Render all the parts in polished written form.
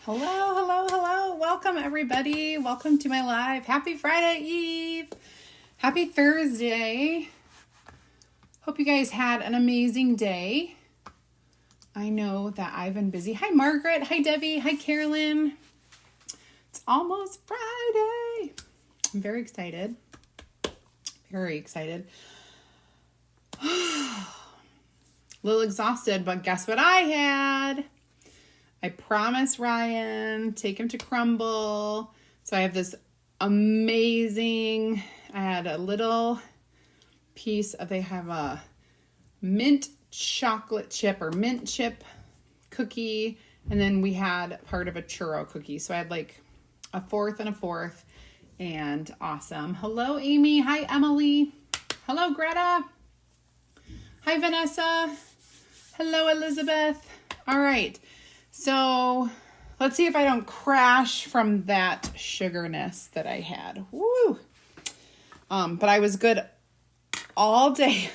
Hello, hello, hello. Welcome, everybody. Welcome to my live. Happy Friday Eve. Happy Thursday. Hope you guys had an amazing day. I know that I've been busy. Hi, Margaret. Hi, Debbie. Hi, Carolyn. It's almost Friday. I'm very excited. Very excited. A little exhausted, but guess what I had? I promised Ryan, take him to Crumble. So I have this amazing, I had a little piece of, they have a mint chocolate chip or mint chip cookie. And then we had part of a churro cookie. So I had like a fourth and a fourth, and awesome. Hello, Amy. Hi, Emily. Hello, Greta. Hi, Vanessa. Hello, Elizabeth. All right. So let's see if I don't crash from that sugarness that I had. Woo! But I was good all day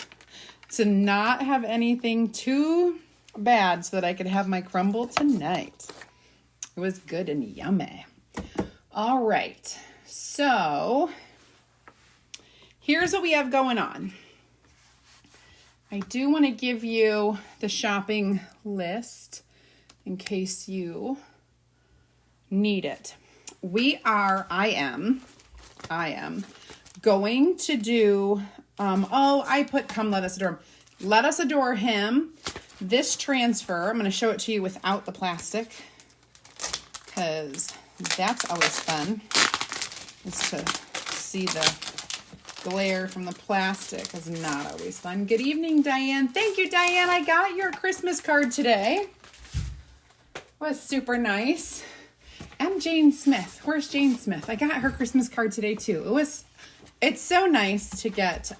to not have anything too bad so that I could have my crumble tonight. It was good and yummy. All right. So here's what we have going on. I do want to give you the shopping list in case you need it. I am going to do, I put come let us adore him. Let us adore him. This transfer, I'm going to show it to you without the plastic because that's always fun, is to see the glare from the plastic is not always fun. Good evening, Diane. Thank you, Diane. I got your Christmas card today. Was super nice. And Jane Smith. Where's Jane Smith? I got her Christmas card today too. It's so nice to get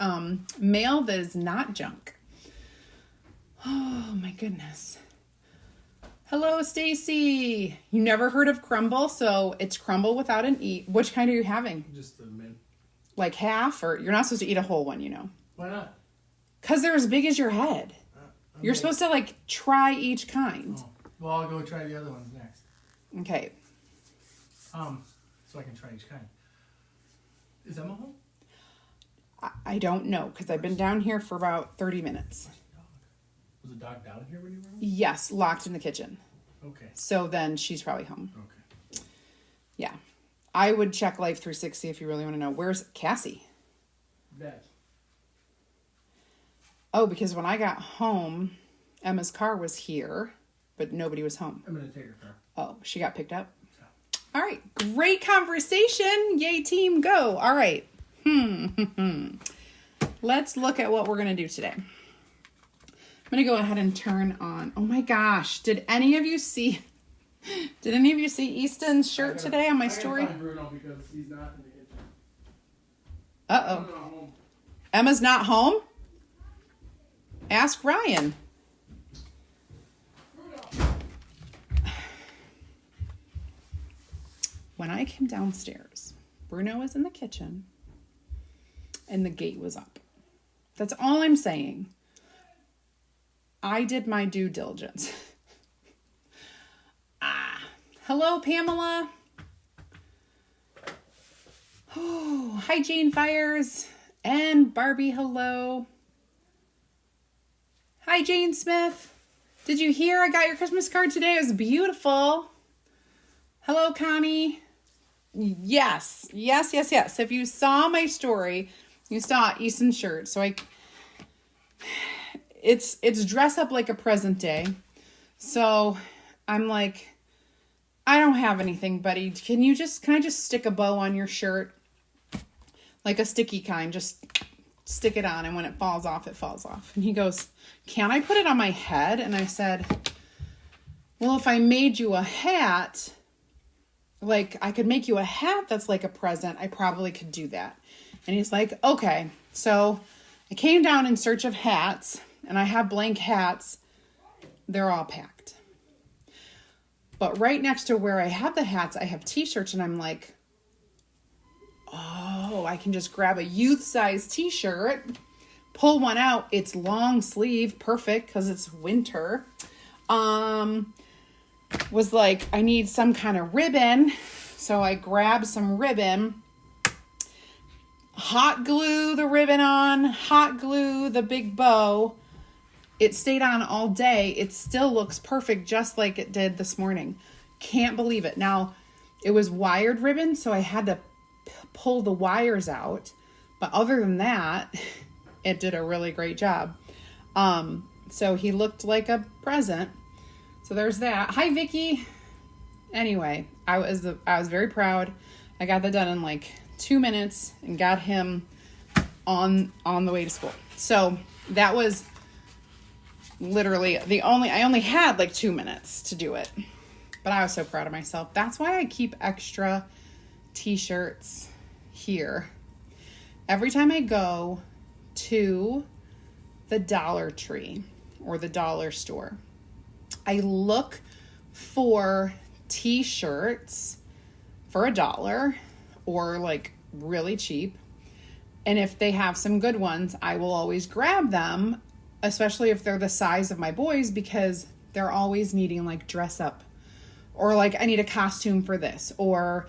mail that is not junk. Oh my goodness. Hello, Stacy. You never heard of crumble, so it's crumble without an E. Which kind are you having? Just the mint. Like half, or you're not supposed to eat a whole one, you know? Why not? Because they're as big as your head. You're supposed to like try each kind. Oh. Well, I'll go try the other ones next. Okay. So I can try each kind. Is Emma home? I don't know, because I've been down here for about 30 minutes. Was the dog down here when you were home? Yes, locked in the kitchen. Okay. So then she's probably home. Okay. Yeah. I would check Life 360 if you really want to know. Where's Cassie? Bed. Oh, because when I got home, Emma's car was here, but nobody was home. I'm going to take her car. Oh, she got picked up? Yeah. All right. Great conversation. Yay, team, go. All right. Let's look at what we're going to do today. I'm going to go ahead and turn on. Oh my gosh. Did any of you see Easton's shirt today on my story? I gotta find Bruno because he's not in the kitchen. Uh-oh. I'm not home. Emma's not home? Ask Ryan. When I came downstairs, Bruno was in the kitchen and the gate was up. That's all I'm saying. I did my due diligence. Hello, Pamela. Oh, hi, Jane Fires. And Barbie, hello. Hi, Jane Smith. Did you hear I got your Christmas card today? It was beautiful. Hello, Connie. Yes. If you saw my story, you saw Easton's shirt. So it's dress up like a present day. So I'm like, I don't have anything, buddy. Can I just stick a bow on your shirt? Like a sticky kind, just stick it on. And when it falls off, it falls off. And he goes, can I put it on my head? And I said, well, if I made you a hat, like I could make you a hat that's like a present, I probably could do that. And he's like, okay. So I came down in search of hats, and I have blank hats. They're all packed. But right next to where I have the hats, I have t-shirts, and I'm like, oh, I can just grab a youth size t-shirt, pull one out. It's long sleeve, perfect because it's winter. was like, I need some kind of ribbon. So I grabbed some ribbon, hot glue the ribbon on, hot glue the big bow. It stayed on all day. It still looks perfect, just like it did this morning. Can't believe it. Now, it was wired ribbon, so I had to pull the wires out. But other than that, it did a really great job. So he looked like a present. So there's that. Hi, Vicky. Anyway, I was very proud. I got that done in like 2 minutes and got him on the way to school. So that was literally I only had like 2 minutes to do it, but I was so proud of myself. That's why I keep extra t-shirts here. Every time I go to the Dollar Tree or the dollar store, I look for t-shirts for $1 or like really cheap. And if they have some good ones, I will always grab them, especially if they're the size of my boys, because they're always needing like dress up, or like I need a costume for this, or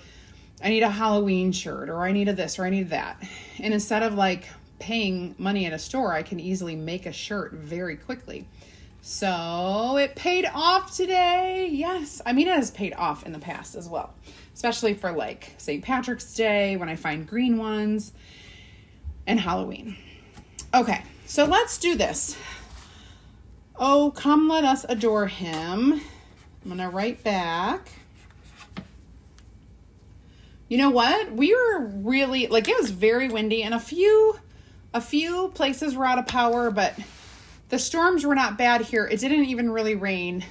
I need a Halloween shirt, or I need a this, or I need that. And instead of like paying money at a store, I can easily make a shirt very quickly. So it paid off today. Yes. I mean, it has paid off in the past as well, especially for like St. Patrick's Day when I find green ones, and Halloween. Okay, so let's do this. Oh, come let us adore him. I'm going to write back. You know what? We were really, like, it was very windy, and a few places were out of power, but the storms were not bad here. It didn't even really rain.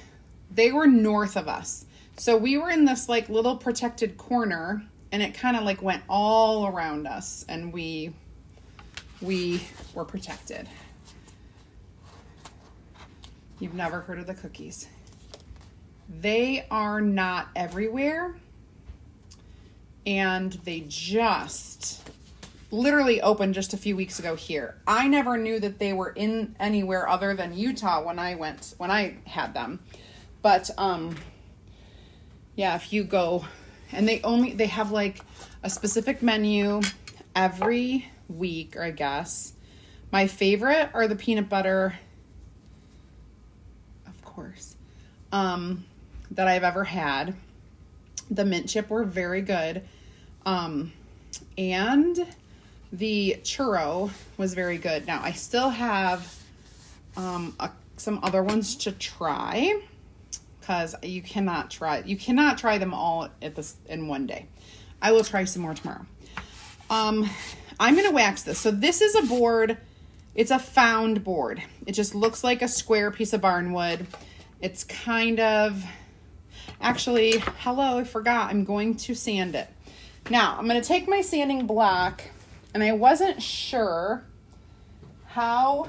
They were north of us. So we were in this like little protected corner, and it kind of like went all around us, and we were protected. You've never heard of the cookies. They are not everywhere, and they just literally opened just a few weeks ago here. I never knew that they were in anywhere other than Utah when I had them. But yeah, if you go, and they have like a specific menu every week, or I guess. My favorite are the peanut butter, of course, that I've ever had. The mint chip were very good. And the churro was very good. Now I still have some other ones to try, because you cannot try them all in one day. I will try some more tomorrow. I'm going to wax this. So this is a board. It's a found board. It just looks like a square piece of barnwood. It's kind of, actually, hello, I forgot. I'm going to sand it. Now, I'm going to take my sanding block, and I wasn't sure how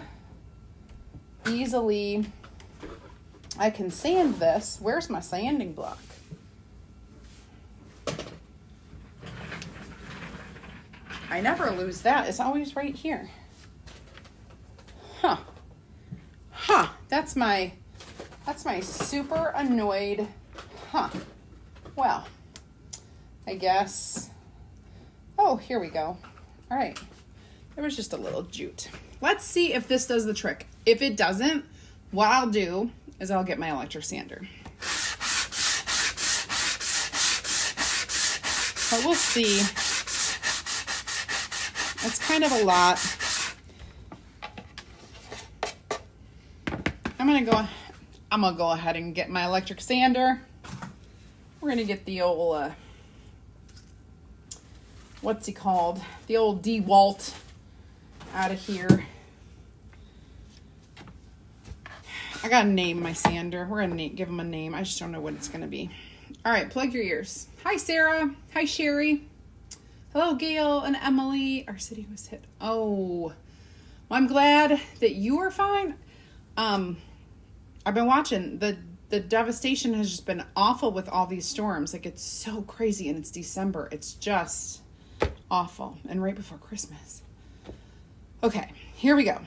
easily I can sand this. Where's my sanding block? I never lose that. It's always right here. That's my super annoyed. Well, I guess. Oh, here we go. All right. There was just a little jute. Let's see if this does the trick. If it doesn't, what I'll do is I'll get my electric sander. But we'll see. It's kind of a lot. I'm gonna go ahead and get my electric sander. We're gonna get the old what's he called? The old DeWalt out of here. I gotta name my sander. We're gonna give him a name. I just don't know what it's gonna be. All right, plug your ears. Hi, Sarah. Hi, Sherry. Hello, Gail and Emily. Our city was hit. Oh, well, I'm glad that you are fine. I've been watching. The devastation has just been awful with all these storms. Like, it's so crazy, and it's December. It's just awful. And right before Christmas. Okay, here we go.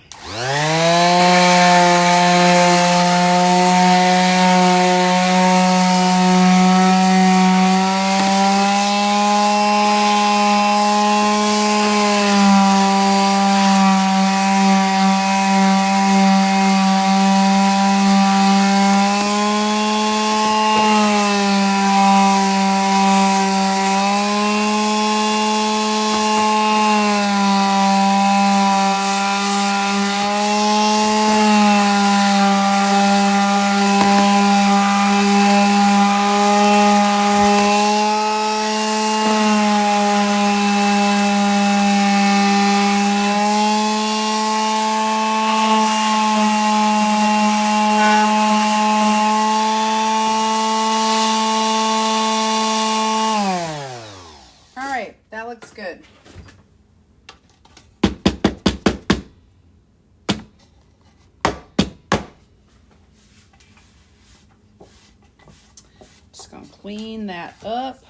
clean that up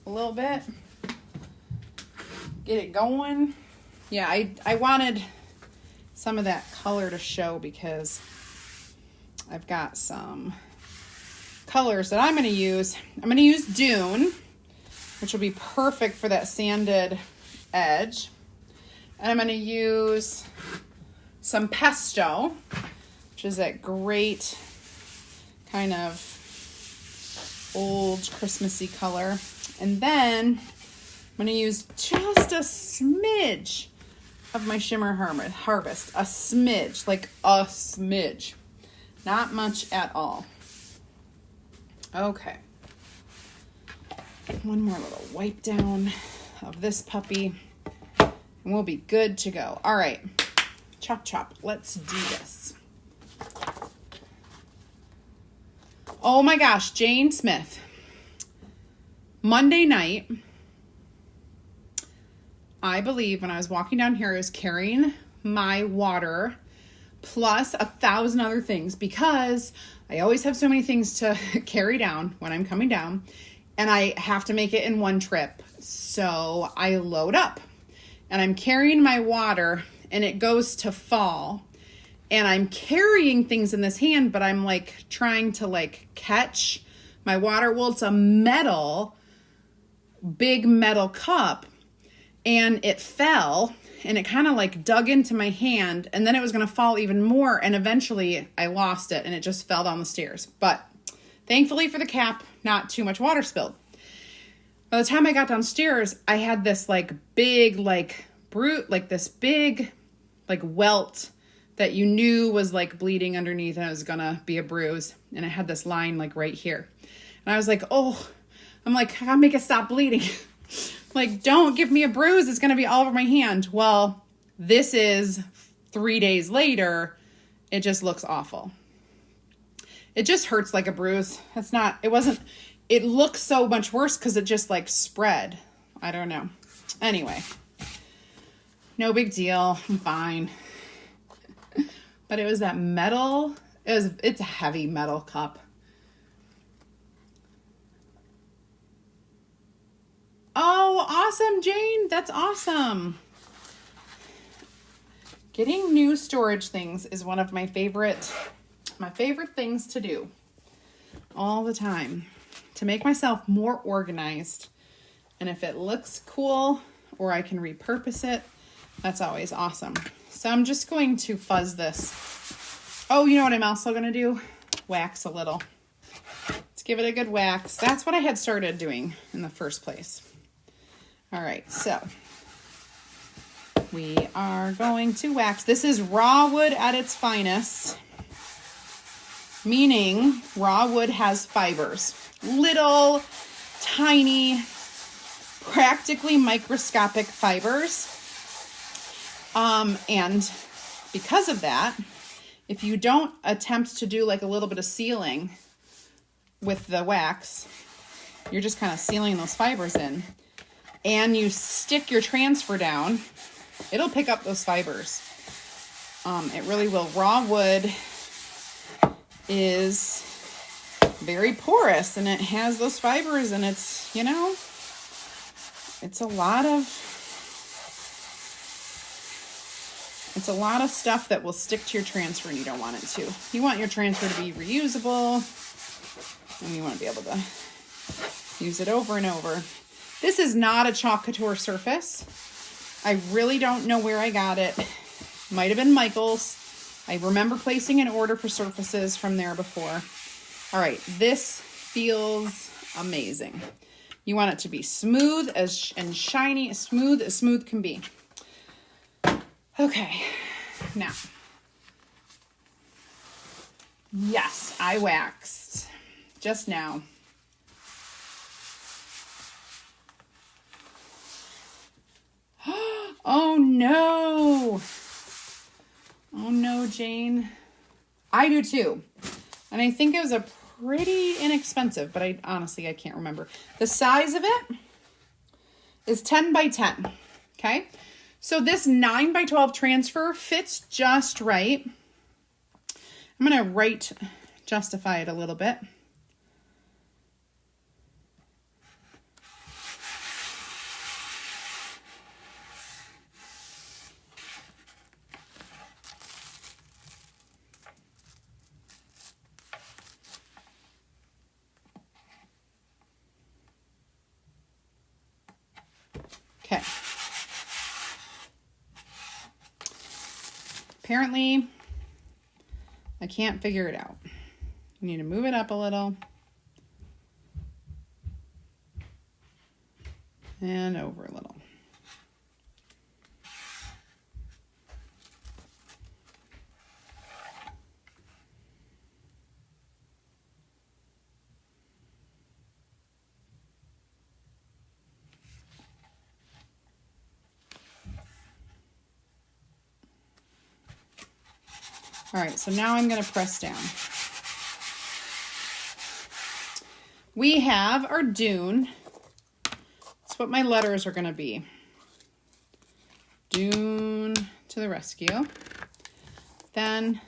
a little bit. Get it going. Yeah, I wanted some of that color to show because I've got some colors that I'm going to use. I'm going to use Dune, which will be perfect for that sanded edge. And I'm going to use some Pesto, which is that great kind of old Christmassy color. And then I'm going to use just a smidge of my Shimmer Harvest. A smidge, like a smidge. Not much at all. Okay. One more little wipe down of this puppy, and we'll be good to go. All right. Chop, chop. Let's do this. Oh my gosh, Jane Smith. Monday night, I believe when I was walking down here, I was carrying my water plus 1,000 other things because I always have so many things to carry down when I'm coming down and I have to make it in one trip. So I load up and I'm carrying my water and it goes to fall and I'm carrying things in this hand, but I'm like trying to like catch my water. Well, it's a big metal cup and it fell and it kind of like dug into my hand and then it was going to fall even more. And eventually I lost it and it just fell down the stairs. But thankfully for the cap, not too much water spilled. By the time I got downstairs, I had this like big, like this big, like welt that you knew was like bleeding underneath and it was going to be a bruise. And it had this line like right here. And I was like, oh, I'm like, I gotta make it stop bleeding. Like, don't give me a bruise. It's going to be all over my hand. Well, this is 3 days later. It just looks awful. It just hurts like a bruise. It looks so much worse because it just like spread. I don't know. Anyway, no big deal. I'm fine. But it was that metal. It's a heavy metal cup. Oh, awesome, Jane. That's awesome. Getting new storage things is one of my favorite things to do all the time to make myself more organized. And if it looks cool or I can repurpose it, that's always awesome. So I'm just going to fuzz this. Oh, you know what I'm also going to do? Wax a little. Let's give it a good wax. That's what I had started doing in the first place. All right, so we are going to wax. This is raw wood at its finest, meaning raw wood has fibers. Little, tiny, practically microscopic fibers. And because of that, if you don't attempt to do like a little bit of sealing with the wax, you're just kind of sealing those fibers in. And you stick your transfer down, it'll pick up those fibers. It really will. Raw wood is very porous and it has those fibers and it's, you know, it's a lot of stuff that will stick to your transfer and you don't want it to. You want your transfer to be reusable and you want to be able to use it over and over. This is not a Chalk Couture surface. I really don't know where I got it. Might have been Michael's. I remember placing an order for surfaces from there before. All right, this feels amazing. You want it to be smooth and shiny, smooth as smooth can be. Okay, now. Yes, I waxed just now. Oh no. Oh no, Jane. I do too. And I think it was a pretty inexpensive, but I can't remember. The size of it is 10 by 10. Okay. So this 9 by 12 transfer fits just right. I'm going to justify it a little bit. Apparently, I can't figure it out. I need to move it up a little. And over a little. All right, so now I'm going to press down. We have our dune. That's what my letters are going to be. Dune to the rescue. Then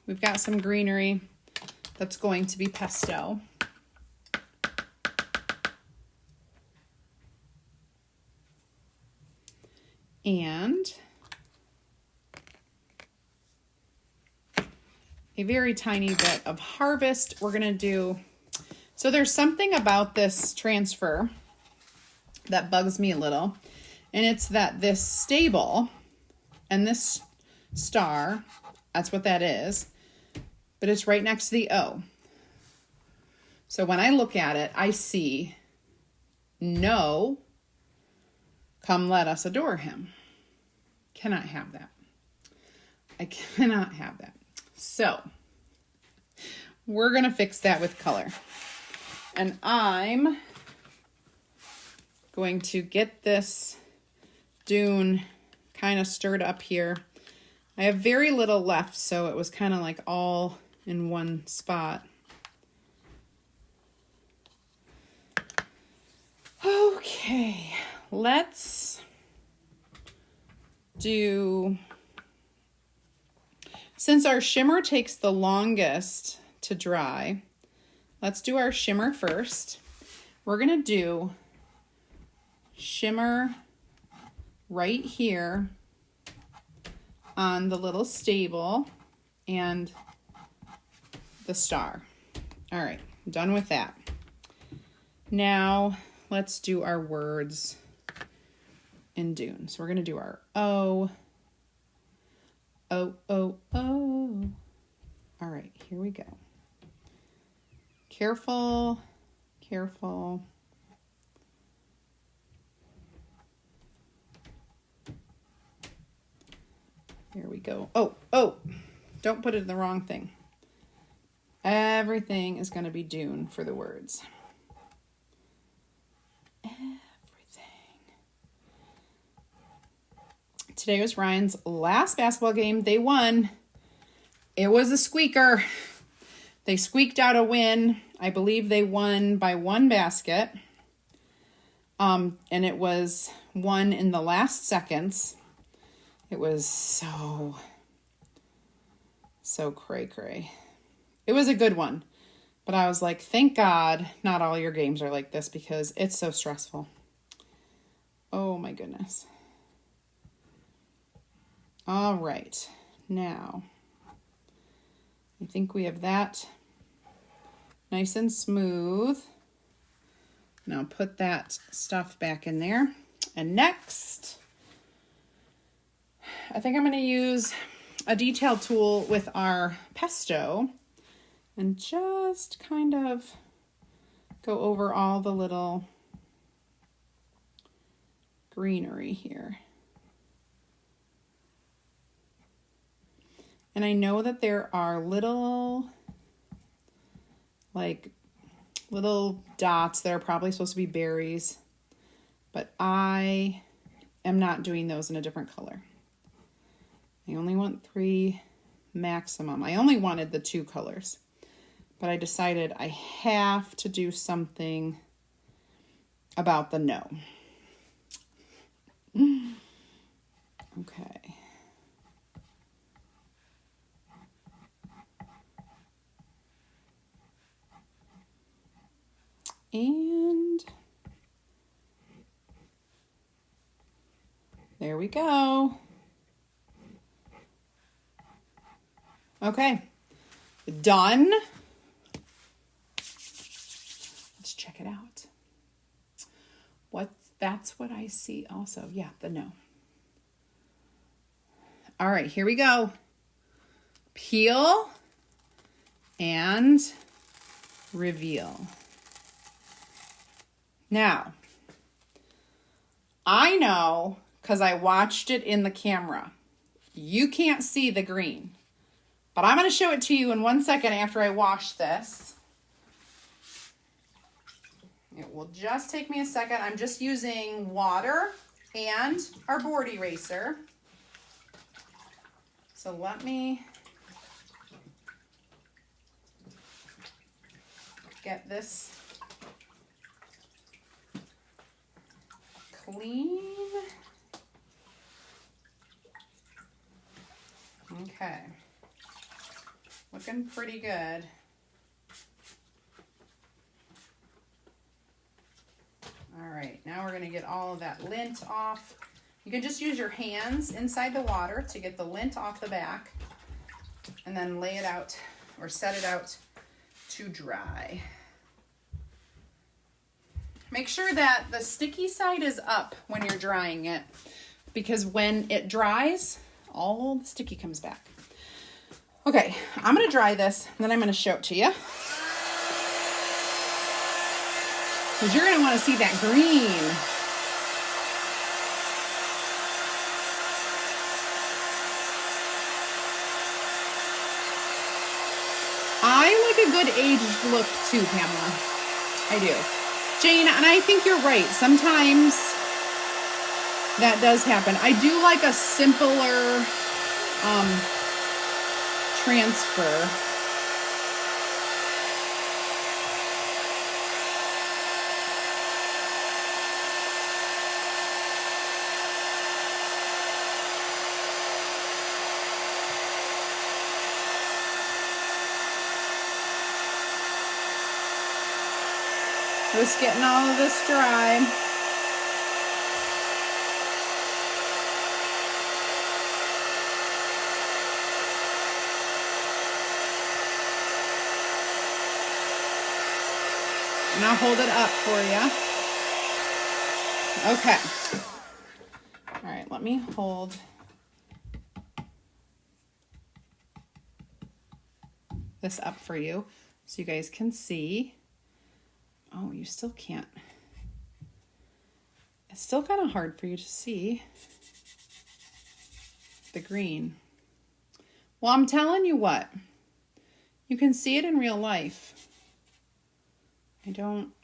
we've got some greenery that's going to be pesto. And a very tiny bit of harvest. We're going to do, so there's something about this transfer that bugs me a little, and it's that this stable and this star, that's what that is, but it's right next to the O. So when I look at it, I see no, come let us adore him. Cannot have that. I cannot have that. So we're going to fix that with color. And I'm going to get this dune kind of stirred up here. I have very little left, so it was kind of like all in one spot. Okay, let's do, since our shimmer takes the longest to dry, let's do our shimmer first. We're going to do shimmer right here on the little stable and the star. All right, done with that. Now let's do our words in dune. So we're going to do our O. O, O, O. All right, here we go. Careful, careful. There we go. Oh, oh, don't put it in the wrong thing. Everything is going to be dune for the words. Everything. Today was Ryan's last basketball game. They won. It was a squeaker. They squeaked out a win. I believe they won by 1 basket. And it was won in the last seconds. It was so cray-cray. It was a good one. But I was like, thank God not all your games are like this because it's so stressful. Oh my goodness. All right. Now, I think we have that nice and smooth. Now put that stuff back in there. And next, I think I'm going to use a detail tool with our pesto and just kind of go over all the little greenery here. And I know that there are little dots that are probably supposed to be berries, but I am not doing those in a different color. I only want 3 maximum. I only wanted the 2 colors, but I decided I have to do something about the no. Okay. And there we go. Okay, done. Let's check it out. That's what I see also. Yeah, the no. All right, here we go. Peel and reveal. Now, I know because I watched it in the camera. You can't see the green, but I'm going to show it to you in 1 second after I wash this. It will just take me a second. I'm just using water and our board eraser. So let me get this clean. Okay. Looking pretty good. All right, now we're going to get all of that lint off. You can just use your hands inside the water to get the lint off the back and then lay it out or set it out to dry. Make sure that the sticky side is up when you're drying it, because when it dries, all the sticky comes back. Okay, I'm going to dry this and then I'm going to show it to you. Because you're going to want to see that green. I like a good aged look too, Pamela. I do. Jane, and I think you're right. Sometimes that does happen. I do like a simpler transfer. Just getting all of this dry. And I'll hold it up for you. Okay. All right, let me hold this up for you so you guys can see. Oh, you still can't. It's still kind of hard for you to see the green. Well, I'm telling you what. You can see it in real life. I don't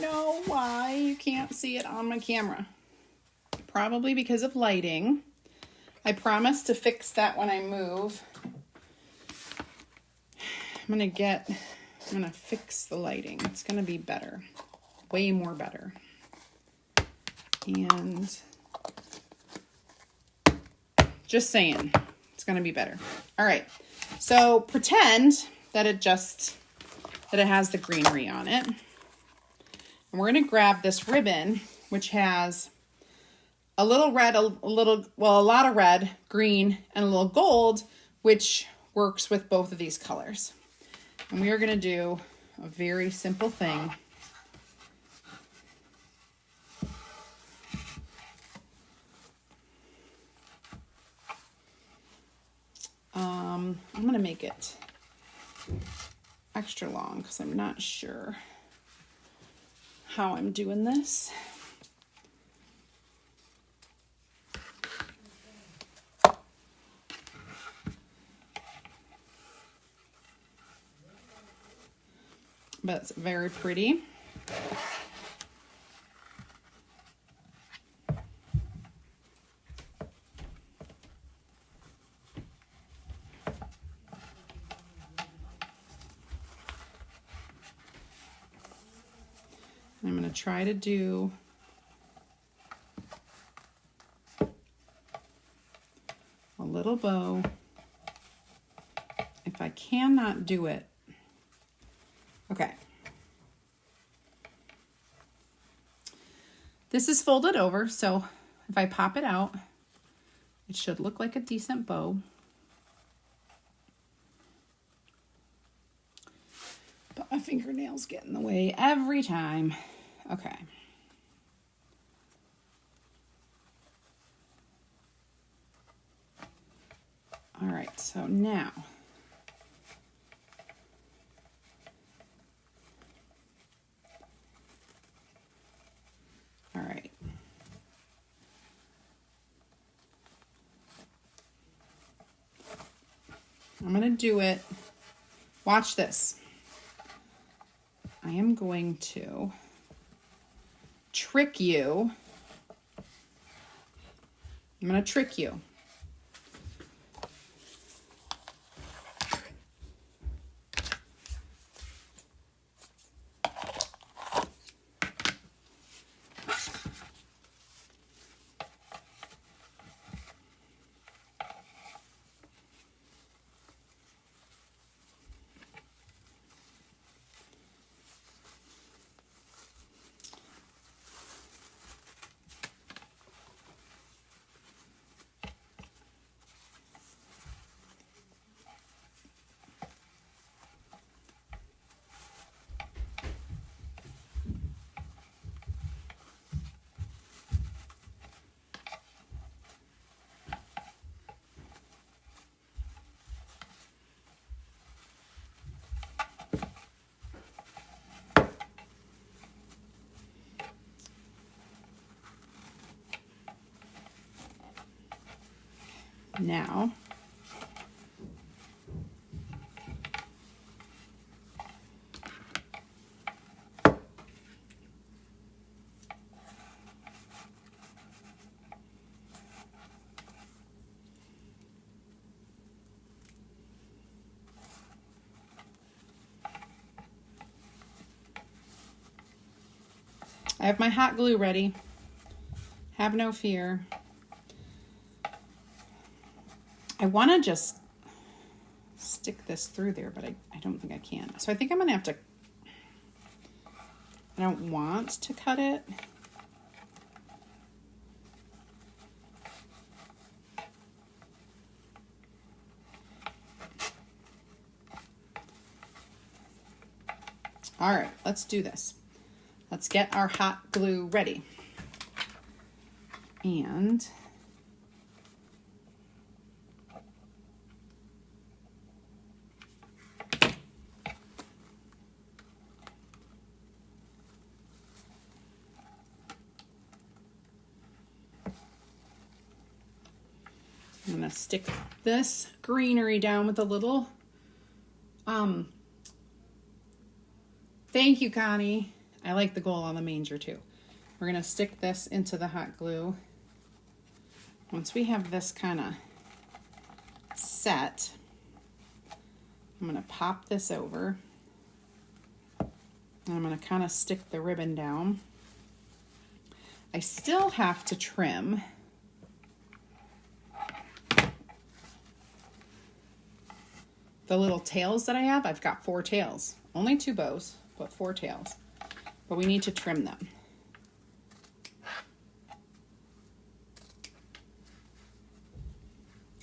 know why you can't see it on my camera. Probably because of lighting. I promise to fix that when I move. I'm gonna fix the lighting. It's gonna be better, way more better. And just saying, it's gonna be better. All right, so pretend that it has the greenery on it. And we're gonna grab this ribbon, which has a little red, a lot of red, green, and a little gold, which works with both of these colors. And we are going to do a very simple thing. I'm going to make it extra long because I'm not sure how I'm doing this. But it's very pretty. I'm going to try to do a little bow. If I cannot do it, okay. This is folded over, so if I pop it out, it should look like a decent bow. But my fingernails get in the way every time. Okay. All right, so now all right. I'm going to do it. Watch this. I am going to trick you. I'm going to trick you. Now, I have my hot glue ready. Have no fear. I want to just stick this through there, but I don't think I can. So I think I'm going to have to, I don't want to cut it. All right, let's do this. Let's get our hot glue ready. And I'm going to stick this greenery down with a little, thank you, Connie. I like the gold on the manger too. We're going to stick this into the hot glue. Once we have this kind of set, I'm going to pop this over. And I'm going to kind of stick the ribbon down. I still have to trim the little tails that I have. I've got 4 tails. Only 2 bows, but 4 tails. But we need to trim them.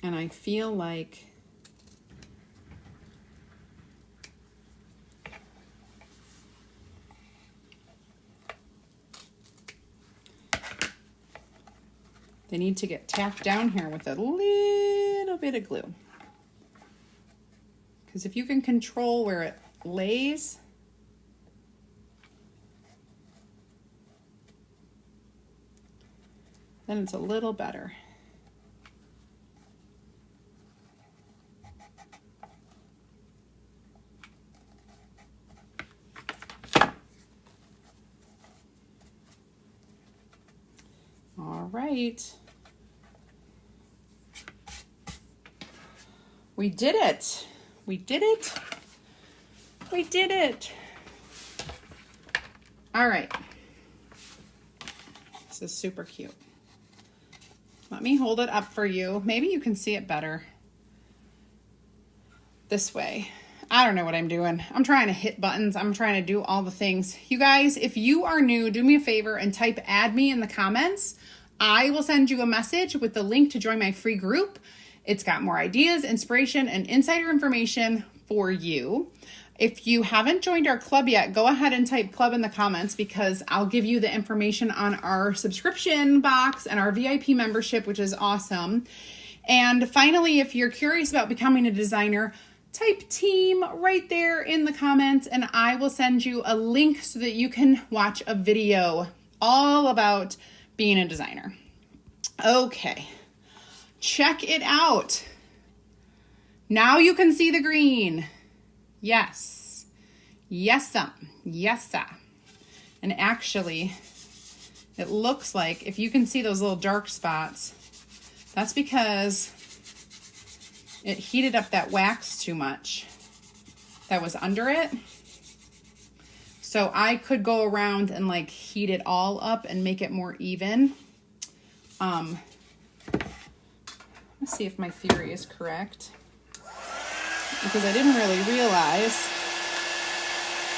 And I feel like they need to get tacked down here with a little bit of glue. Because if you can control where it lays, then it's a little better. All right. We did it. We did it. We did it. All right. This is super cute. Let me hold it up for you. Maybe you can see it better this way. I don't know what I'm doing. I'm trying to hit buttons. I'm trying to do all the things. You guys, if you are new, do me a favor and type add me in the comments. I will send you a message with the link to join my free group. It's got more ideas, inspiration, and insider information for you. If you haven't joined our club yet, go ahead and type club in the comments because I'll give you the information on our subscription box and our VIP membership, which is awesome. And finally, if you're curious about becoming a designer, type team right there in the comments and I will send you a link so that you can watch a video all about being a designer. Okay, check it out. Now you can see the green. Yes. Yes-a. Yes-a. And actually, it looks like if you can see those little dark spots, that's because it heated up that wax too much that was under it. So I could go around and like heat it all up and make it more even. Let's see if my theory is correct. Because I didn't really realize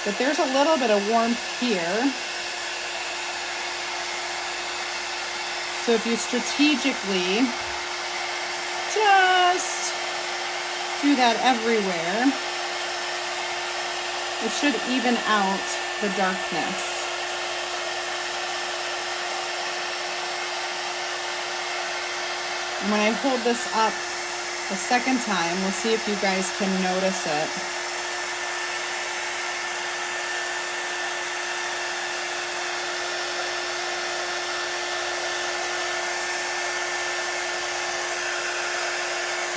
that there's a little bit of warmth here. So if you strategically just do that everywhere, it should even out the darkness. And when I hold this up the second time, we'll see if you guys can notice it.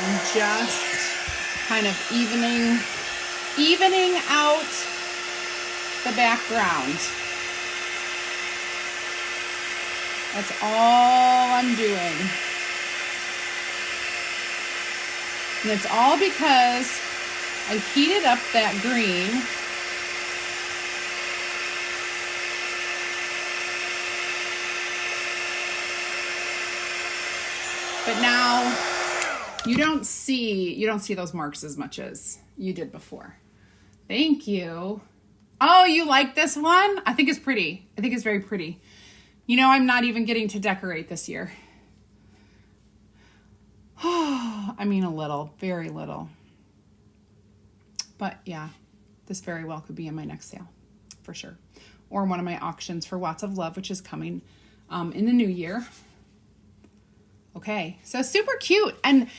And just kind of evening out the background. That's all I'm doing. And it's all because I heated up that green. But now you don't see those marks as much as you did before. Thank you. Oh, you like this one? I think it's pretty. I think it's very pretty. You know, I'm not even getting to decorate this year. I mean, a little, very little. But yeah, this very well could be in my next sale for sure. Or one of my auctions for Watts of Love, which is coming in the new year. Okay, so super cute and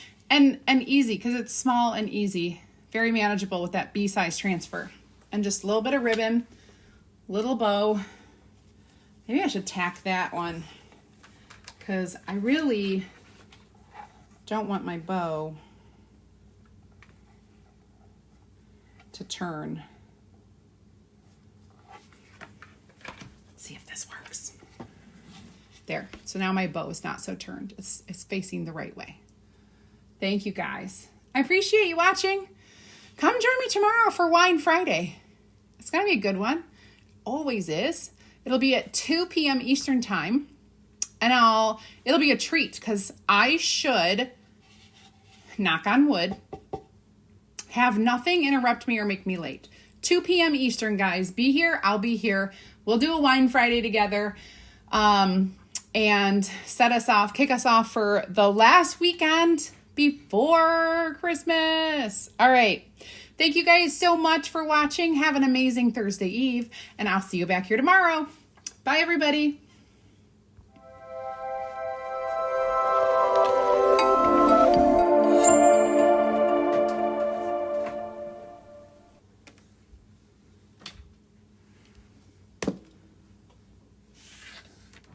easy because it's small and easy. Very manageable with that B-size transfer. And just a little bit of ribbon, little bow. Maybe I should tack that one because I really don't want my bow to turn. Let's see if this works. There. So now my bow is not so turned. It's facing the right way. Thank you guys. I appreciate you watching. Come join me tomorrow for Wine Friday. It's going to be a good one. Always is. It'll be at 2 p.m. Eastern time. And it'll be a treat because I should, knock on wood, have nothing interrupt me or make me late. 2 p.m. Eastern, guys. Be here. I'll be here. We'll do a Wine Friday together. And kick us off for the last weekend before Christmas. All right. Thank you guys so much for watching. Have an amazing Thursday Eve, and I'll see you back here tomorrow. Bye, everybody.